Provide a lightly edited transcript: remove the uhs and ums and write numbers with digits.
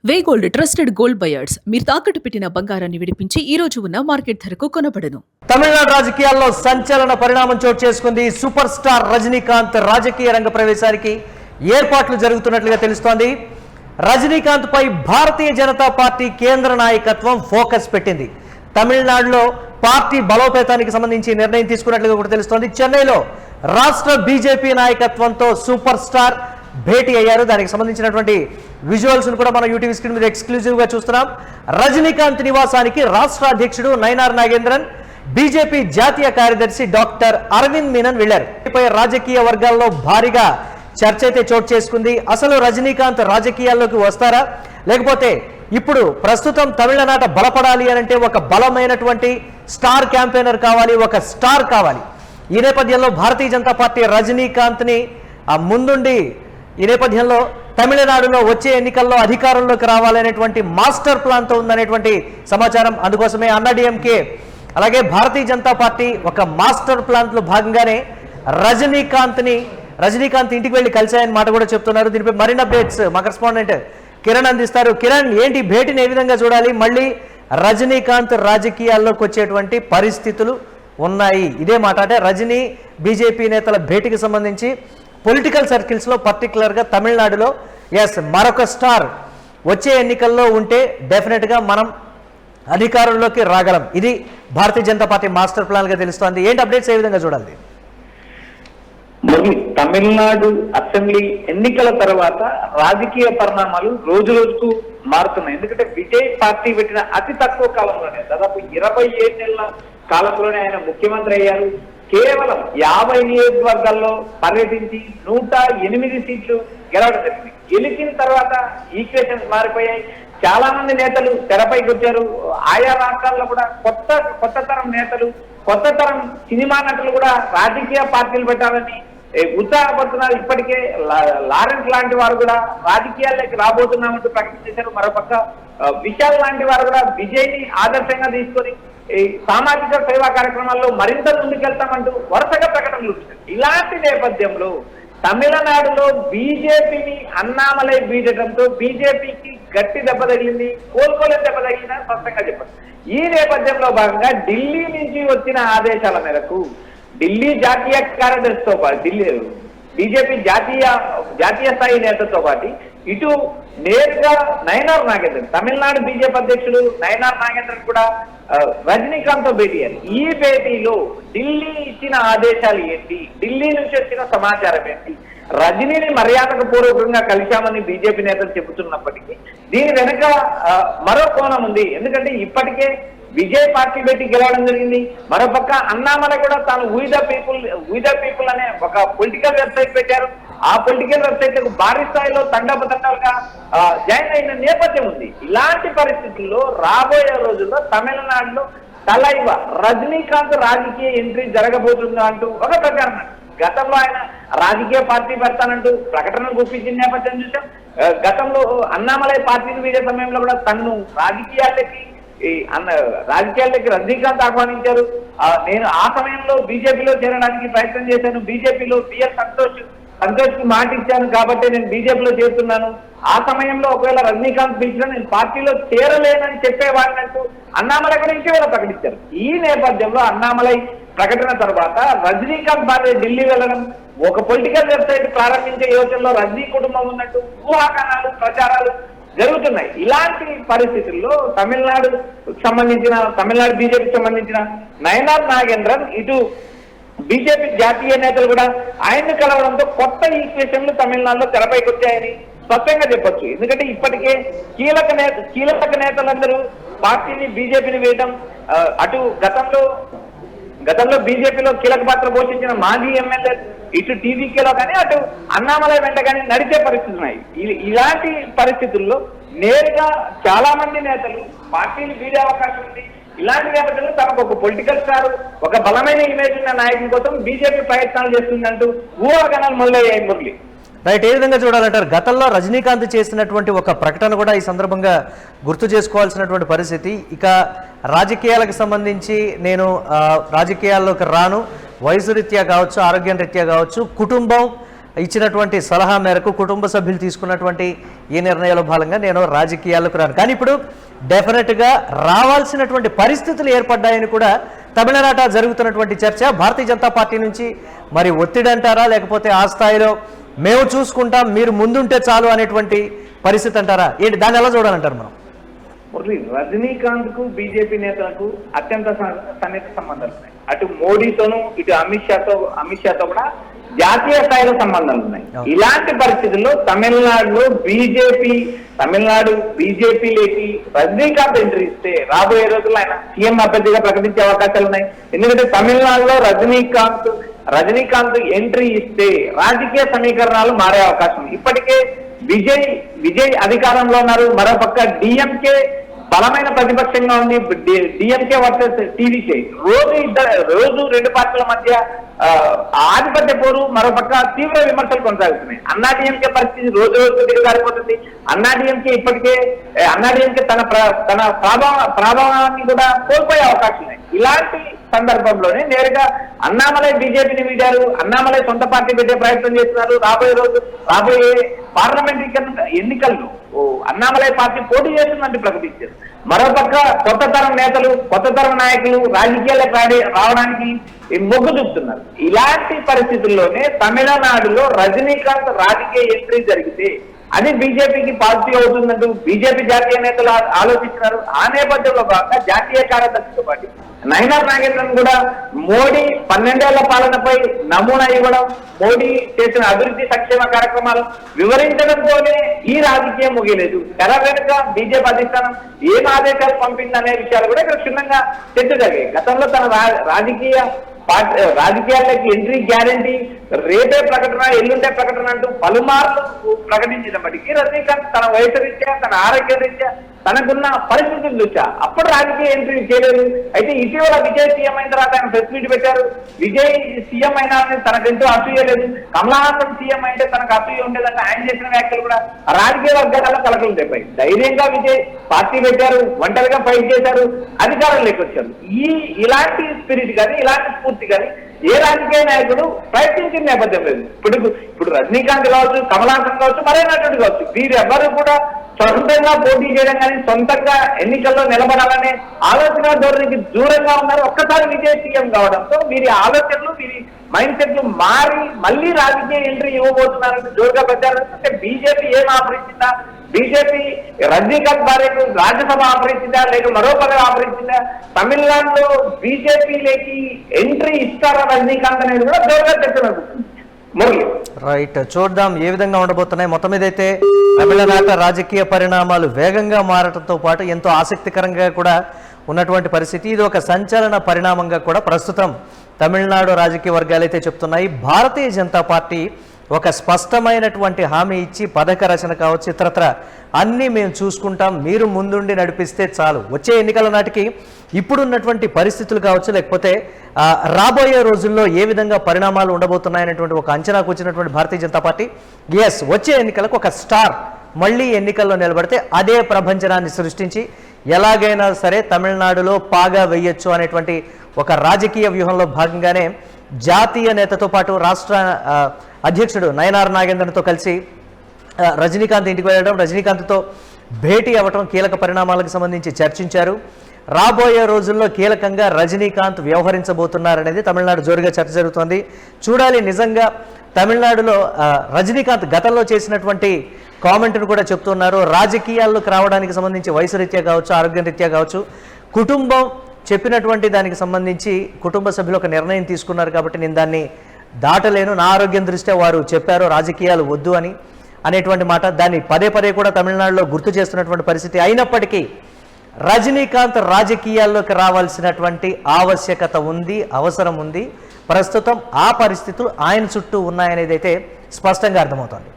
వే gold trusted gold buyers మీరు తాకట్టు పెట్టిన బంగారాన్ని విడిపించి ఈ రోజు ఉన్న మార్కెట్ ధరకు కొనబడను. తమిళనాడు రాజకీయాల్లో సంచలన పరిణామం చోటు చేసుకుంది. సూపర్ స్టార్ రజనీకాంత్ రాజకీయ రంగ ప్రవేశానికి ఏర్పాట్లు జరుగుతున్నట్లుగా తెలుస్తోంది. రజనీకాంత్ పై భారతీయ జనతా పార్టీ కేంద్ర నాయకత్వం ఫోకస్ పెట్టింది. తమిళనాడులో పార్టీ బలోపేతానికి సంబంధించి నిర్ణయం తీసుకున్నట్లుగా కూడా తెలుస్తోంది. చెన్నైలో రాష్ట్ర బీజేపీ నాయకత్వంతో సూపర్ స్టార్ భేటీ అయ్యారు. దానికి సంబంధించినటువంటి విజువల్స్ కూడా మనం యూటీవీ స్క్రీన్ మీద ఎక్స్క్లూజివ్ గా చూస్తున్నాం. రజనీకాంత్ నివాసానికి రాష్ట్ర అధ్యక్షుడు నయనార్ నాగేంద్రన్, బీజేపీ జాతీయ కార్యదర్శి డాక్టర్ అరవింద్ మీనన్ వెళ్లారు. రాజకీయ వర్గాల్లో భారీగా చర్చ అయితే చోటు చేసుకుంది. అసలు రజనీకాంత్ రాజకీయాల్లోకి వస్తారా, లేకపోతే ఇప్పుడు ప్రస్తుతం తమిళనాట బలపడాలి అంటే ఒక బలమైనటువంటి స్టార్ క్యాంపెయినర్ కావాలి, ఒక స్టార్ కావాలి. ఈ నేపథ్యంలో భారతీయ జనతా పార్టీ రజనీకాంత్ ని ముందుండి ఈ నేపథ్యంలో తమిళనాడులో వచ్చే ఎన్నికల్లో అధికారంలోకి రావాలనేటువంటి మాస్టర్ ప్లాన్తో ఉందనేటువంటి సమాచారం. అందుకోసమే అన్నాడీఎంకే అలాగే భారతీయ జనతా పార్టీ ఒక మాస్టర్ ప్లాన్లో భాగంగానే రజనీకాంత్ ఇంటికి వెళ్ళి కలిశాయని మాట కూడా చెప్తున్నారు. దీనిపై మరిన్ని అప్డేట్స్ మా కరెస్పాండెంట్ కిరణ్ అందిస్తారు. కిరణ్, ఏంటి భేటీని ఏ విధంగా చూడాలి? మళ్ళీ రజనీకాంత్ రాజకీయాల్లోకి వచ్చేటువంటి పరిస్థితులు ఉన్నాయి. ఇదే మాట అంటే రజనీ బీజేపీ నేతల భేటీకి సంబంధించి పొలిటికల్ సర్కిల్స్లో పర్టికులర్గా తమిళనాడులో మరొక స్టార్ వచ్చే ఎన్నికల్లో ఉంటే డెఫినెట్గా మనం అధికారంలోకి రాగలం. ఇది భారతీయ జనతా పార్టీ మాస్టర్ ప్లాన్గా తెలుస్తోంది. ఏంటి అప్డేట్స్ ఏ విధంగా చూడాలి? మరి తమిళనాడు అసెంబ్లీ ఎన్నికల తర్వాత రాజకీయ పరిణామాలు రోజు రోజుకు మారుతున్నాయి. ఎందుకంటే విజయ్ పార్టీ పెట్టిన అతి తక్కువ కాలంలోనే దాదాపు 27 నెలల కాలంలోనే ఆయన ముఖ్యమంత్రి అయ్యారు. కేవలం 50 నియోజకవర్గాల్లో పర్యటించి 108 సీట్లు గెలవడం జరిగింది. గెలిచిన తర్వాత ఈక్వేషన్స్ మారిపోయాయి. చాలా మంది నేతలు తెరపైకి వచ్చారు. ఆయా రాష్ట్రాల్లో కూడా కొత్త తరం నేతలు, కొత్త తరం సినిమా నటులు కూడా రాజకీయ పార్టీలు పెట్టాలని ఉత్సాహపడుతున్నారు. ఇప్పటికే లారెన్స్ లాంటి వారు కూడా రాజకీయాల్లోకి రాబోతున్నామంటూ ప్రకటించారు. మరోపక్క విశాల్ లాంటి వారు కూడా విజయ్ ని ఆదర్శంగా తీసుకొని ఈ సామాజిక సేవా కార్యక్రమాల్లో మరింత ముందుకెళ్తామంటూ వరుసగా ప్రకటనలు వచ్చాయి. ఇలాంటి నేపథ్యంలో తమిళనాడులో బీజేపీని అన్నామలై బీజటంతో బీజేపీకి గట్టి దెబ్బ తగిలింది. కోలుకోలేని దెబ్బ తగిలిందా స్పష్టంగా చెప్పండి. ఈ నేపథ్యంలో భాగంగా ఢిల్లీ నుంచి వచ్చిన ఆదేశాల మేరకు ఢిల్లీ జాతీయ కార్యదర్శితో పాటు బీజేపీ జాతీయ స్థాయి నేతతో పాటు ఇటు నేరుగా నయనార్ నాగేంద్రన్, తమిళనాడు బీజేపీ అధ్యక్షుడు నయనార్ నాగేంద్రన్ కూడా రజనీకాంత్ తో భేటీ అయ్యారు. ఈ భేటీలో ఢిల్లీ ఇచ్చిన ఆదేశాలు ఏంటి, ఢిల్లీ నుంచి వచ్చిన సమాచారం ఏంటి, రజనీని మర్యాదకు పూర్వకంగా కలిశామని బీజేపీ నేతలు చెబుతున్నప్పటికీ దీని వెనక మరో కోణం ఉంది. ఎందుకంటే ఇప్పటికే విజయ్ పార్టీ పెట్టి గెలవడం జరిగింది. మరోపక్క అన్నామల కూడా తాను వీ ద పీపుల్ అనే ఒక పొలిటికల్ వెబ్సైట్ పెట్టారు. ఆ పొలిటికల్ వెబ్సైట్ భారీ స్థాయిలో తండోపతండాలుగా జాయిన్ అయిన నేపథ్యం ఉంది. ఇలాంటి పరిస్థితుల్లో రాబోయే రోజుల్లో తమిళనాడులో తలైవ రజనీకాంత్ రాజకీయ ఎంట్రీ జరగబోతుందా అంటూ ఒక ప్రచారం. గతంలో ఆయన రాజకీయ పార్టీ పెడతానంటూ ప్రకటన గుప్పించిన నేపథ్యం చూసాం. గతంలో అన్నామలై పార్టీని వీడే సమయంలో కూడా తనను రాజకీయాలకి రజనీకాంత్ ఆహ్వానించారు. నేను ఆ సమయంలో బీజేపీలో చేరడానికి ప్రయత్నం చేశాను. బీజేపీలో బిఎస్ సంతోష్ కి మాట ఇచ్చాను కాబట్టి నేను బీజేపీలో చేరుతున్నాను. ఆ సమయంలో ఒకవేళ రజనీకాంత్ పిలిచినా నేను పార్టీలో చేరలేనని చెప్పేవాడిని అంటూ అన్నామలై కూడా ఇంకేవేళ ప్రకటించారు. ఈ నేపథ్యంలో అన్నామలై ప్రకటన తర్వాత రజనీకాంత్ భార్య ఢిల్లీ వెళ్ళడం, ఒక పొలిటికల్ వెబ్సైట్ ప్రారంభించే యోచనలో రజనీ కుటుంబం ఉన్నట్టు ఊహాగానాలు, ప్రచారాలు జరుగుతున్నాయి. ఇలాంటి పరిస్థితుల్లో తమిళనాడు బీజేపీకి సంబంధించిన నయనార్ నాగేంద్రన్ ఇటు బీజేపీ జాతీయ నేతలు కూడా ఆయన్ని కలవడంతో కొత్త ఈక్వేషన్లు తమిళనాడులో తెరపైకి వచ్చాయని స్పష్టంగా చెప్పొచ్చు. ఎందుకంటే ఇప్పటికే కీలక నేతలందరూ పార్టీని బీజేపీని వేయడం, అటు గతంలో బీజేపీలో కీలక పాత్ర పోషించిన మాజీ ఎమ్మెల్యే ఇటు టీవీకేలో కానీ అటు అన్నామలై వెంట కానీ నడిచే పరిస్థితులు ఉన్నాయి. ఇలాంటి పరిస్థితుల్లో నేరుగా చాలా మంది నేతలు పార్టీని వీడే అవకాశం ఉంది. ఇలాంటి నేపథ్యంలో తమకు ఒక పొలిటికల్ స్టార్, ఒక బలమైన ఇమేజ్ ఉన్న నాయకుల కోసం బీజేపీ ప్రయత్నాలు చేస్తుందంటూ ఊహాగానాలు మొదలయ్యాయి. మురళి, రైట్, ఏ విధంగా చూడాలంటారు? గతంలో రజనీకాంత్ చేసినటువంటి ఒక ప్రకటన కూడా ఈ సందర్భంగా గుర్తు చేసుకోవాల్సినటువంటి పరిస్థితి. ఇక రాజకీయాలకు సంబంధించి నేను రాజకీయాల్లోకి రాను, వయసు రీత్యా కావచ్చు, ఆరోగ్యం రీత్యా కావచ్చు, కుటుంబం ఇచ్చినటువంటి సలహా మేరకు కుటుంబ సభ్యులు తీసుకున్నటువంటి ఈ నిర్ణయాల భాగంగా నేను రాజకీయాలకు రాను. కానీ ఇప్పుడు డెఫినెట్గా రావాల్సినటువంటి పరిస్థితులు ఏర్పడ్డాయని కూడా తమిళనాట జరుగుతున్నటువంటి చర్చ. భారతీయ జనతా పార్టీ నుంచి మరి ఒత్తిడి అంటారా, లేకపోతే ఆ స్థాయిలో మేము చూసుకుంటాం మీరు ముందుంటే చాలు అనేటువంటి పరిస్థితి అంటారా ఏంటి, దాన్ని ఎలా చూడాలంటారు మనం? మురళి, రజనీకాంత్ కు బీజేపీ నేతలకు అత్యంత సన్నిహిత సంబంధాలు ఉన్నాయి. అటు మోడీతోనూ ఇటు అమిత్ షాతో కూడా జాతీయ స్థాయిలో సంబంధాలు ఉన్నాయి. ఇలాంటి పరిస్థితుల్లో తమిళనాడు బీజేపీలోకి రజనీకాంత్ ఎంట్రీ ఇస్తే రాబోయే రోజుల్లో ఆయన సీఎం అభ్యర్థిగా ప్రకటించే అవకాశాలు ఉన్నాయి. ఎందుకంటే తమిళనాడులో రజనీకాంత్ ఎంట్రీ ఇస్తే రాజకీయ సమీకరణాలు మారే అవకాశం. ఇప్పటికే విజయ్ అధికారంలో ఉన్నారు. మరోపక్క డిఎంకే బలమైన ప్రతిపక్షంగా ఉంది. డిఎంకే వర్సెస్ టీవీకే రోజు రెండు పార్టీల మధ్య ఆధిపత్య పోరు, మరోపక్క తీవ్ర విమర్శలు కొనసాగుతున్నాయి. అన్నా డిఎంకే పరిస్థితి రోజు రోజు దిగజారిపోతుంది. అన్నా డిఎంకే తన ప్రభావాన్ని కూడా కోల్పోయే అవకాశం ఉన్నాయి. ఇలాంటి సందర్భంలోనే నేరుగా అన్నామలై బీజేపీని వీడారు. అన్నామలై సొంత పార్టీ పెట్టే ప్రయత్నం చేస్తున్నారు. రాబోయే పార్లమెంట్ ఎన్నికల్లో అన్నామలై పార్టీ పోటీ చేస్తుందని ప్రకటించారు. మరోపక్క కొత్త తరం నాయకులు రాజకీయాలకు రావడానికి మొగ్గు చూపుతున్నారు. ఇలాంటి పరిస్థితుల్లోనే తమిళనాడులో రజనీకాంత్ రాజకీయ ఎంట్రీ జరిగితే అది బీజేపీకి పాజిటివ్ అవుతుందంటూ బీజేపీ జాతీయ నేతలు ఆలోచిస్తున్నారు. ఆ నేపథ్యంలో భాగంగా జాతీయ కార్యదర్శితో పాటు నయనార్ నాగేంద్రన్ కూడా మోడీ 12 ఏళ్ల పాలనపై నమూనా ఇవ్వడం, మోడీ చేసిన అభివృద్ధి సంక్షేమ కార్యక్రమాలు వివరించడంతోనే ఈ రాజకీయం ముగియలేదు. తెర వెనుక బీజేపీ అధిష్టానం ఏం ఆదేశాలు పంపిందనే విషయాలు కూడా ఇక్కడ క్షుణ్ణంగా చర్చ జరిగాయి. గతంలో తన రాజకీయాల్లోకి ఎంట్రీ గ్యారంటీ, రేపే ప్రకటన ఎల్లుండే ప్రకటన అంటూ పలుమార్లు ప్రకటించినప్పటికీ రజనీకాంత్ తన వయసు రీత్యా, తన ఆరోగ్య రీత్యా, తనకున్న పరిస్థితులు చూసా అప్పుడు రాజకీయ ఎంట్రీ చేయలేదు. అయితే ఇటీవల విజయ్ సీఎం అయిన తర్వాత ఆయన ప్రెస్ మీట్ పెట్టారు. విజయ్ సీఎం అయినా తనకెంతో అసూయ లేదు, కమలహాసన్ సీఎం అయితే తనకు అసూయ ఉండేదంటే ఆయన చేసిన వ్యాఖ్యలు కూడా రాజకీయ వర్గాలలో కలకలు తెప్పాయి. ధైర్యంగా విజయ్ పార్టీ పెట్టారు, ఒంటరిగా ఫైట్ చేశారు, అధికారంలోకి వచ్చారు. ఇలాంటి స్పిరిట్ కానీ ఇలాంటి స్ఫూర్తి కానీ ఏ రాజకీయ నాయకుడు ప్రయత్నించిన నేపథ్యం లేదు. ఇప్పుడు రజనీకాంత్ కావచ్చు, కమలహాసన్ కావచ్చు, మరే నటుడు కావచ్చు, వీరెవ్వరూ కూడా సొంతంగా పోటీ చేయడం కానీ సొంతంగా ఎన్నికల్లో నిలబడాలనే ఆలోచన ధోరణికి దూరంగా ఉన్నారు. ఒక్కసారి విజయ్ సీఎం కావడంతో వీరి ఆలోచనలు, వీరి మైండ్ సెట్లు మారి మళ్ళీ రాజకీయ ఎంట్రీ ఇవ్వబోతున్నారని జోరుగా ప్రచారం. అంటే బీజేపీ ఏం ఆపరించిందా, బీజేపీ రజనీకాంత్ భార్యకు రాజ్యసభ ఆపరించిందా, లేక మరో పదవి ఆపరించిందా, తమిళనాడులో బీజేపీలోకి ఎంట్రీ ఇస్తారా రజనీకాంత్ అనేది కూడా జోరుగా చర్చ నడుస్తుంది. రైట్, చూద్దాం ఏ విధంగా ఉండబోతున్నాయి. మొత్తం మీదైతే తమిళనాట రాజకీయ పరిణామాలు వేగంగా మారటంతో పాటు ఎంతో ఆసక్తికరంగా కూడా ఉన్నటువంటి పరిస్థితి. ఇది ఒక సంచలన పరిణామంగా కూడా ప్రస్తుతం తమిళనాడు రాజకీయ వర్గాలు అయితే చెప్తున్నాయి. భారతీయ జనతా పార్టీ ఒక స్పష్టమైనటువంటి హామీ ఇచ్చి పథక రచన కావచ్చు, ఇతరత్ర అన్నీ మేము చూసుకుంటాం, మీరు ముందుండి నడిపిస్తే చాలు. వచ్చే ఎన్నికల నాటికి ఇప్పుడున్నటువంటి పరిస్థితులు కావచ్చు, లేకపోతే రాబోయే రోజుల్లో ఏ విధంగా పరిణామాలు ఉండబోతున్నాయనేటువంటి ఒక అంచనాకు వచ్చినటువంటి భారతీయ జనతా పార్టీ వచ్చే ఎన్నికలకు ఒక స్టార్ మళ్ళీ ఎన్నికల్లో నిలబడితే అదే ప్రభంజనాన్ని సృష్టించి ఎలాగైనా సరే తమిళనాడులో పాగా వేయొచ్చు అనేటువంటి ఒక రాజకీయ వ్యూహంలో భాగంగానే జాతీయ నేతతో పాటు రాష్ట్ర అధ్యక్షుడు నయనార్ నాగేంద్రన్తో కలిసి రజనీకాంత్ ఇంటికి వెళ్ళడం, రజనీకాంత్తో భేటీ అవ్వటం, కీలక పరిణామాలకు సంబంధించి చర్చించారు. రాబోయే రోజుల్లో కీలకంగా రజనీకాంత్ వ్యవహరించబోతున్నారనేది తమిళనాడు జోరుగా చర్చ జరుగుతోంది. చూడాలి నిజంగా తమిళనాడులో రజనీకాంత్ గతంలో చేసినటువంటి కామెంట్ను కూడా చెప్తున్నారు. రాజకీయాల్లోకి రావడానికి సంబంధించి వయసు రీత్యా కావచ్చు, ఆరోగ్య రీత్యా కావచ్చు, కుటుంబం చెప్పినటువంటి దానికి సంబంధించి కుటుంబ సభ్యులు ఒక నిర్ణయం తీసుకున్నారు కాబట్టి నేను దాన్ని దాటలేను, నా ఆరోగ్యం దృష్ట్యా వారు చెప్పారు రాజకీయాలు వద్దు అనేటువంటి మాట. దాన్ని పదే పదే కూడా తమిళనాడులో గుర్తు చేస్తున్నటువంటి పరిస్థితి. అయినప్పటికీ రజనీకాంత్ రాజకీయాల్లోకి రావాల్సినటువంటి ఆవశ్యకత ఉంది, అవసరం ఉంది. ప్రస్తుతం ఆ పరిస్థితులు ఆయన చుట్టూ ఉన్నాయనేది అయితే స్పష్టంగా అర్థమవుతోంది.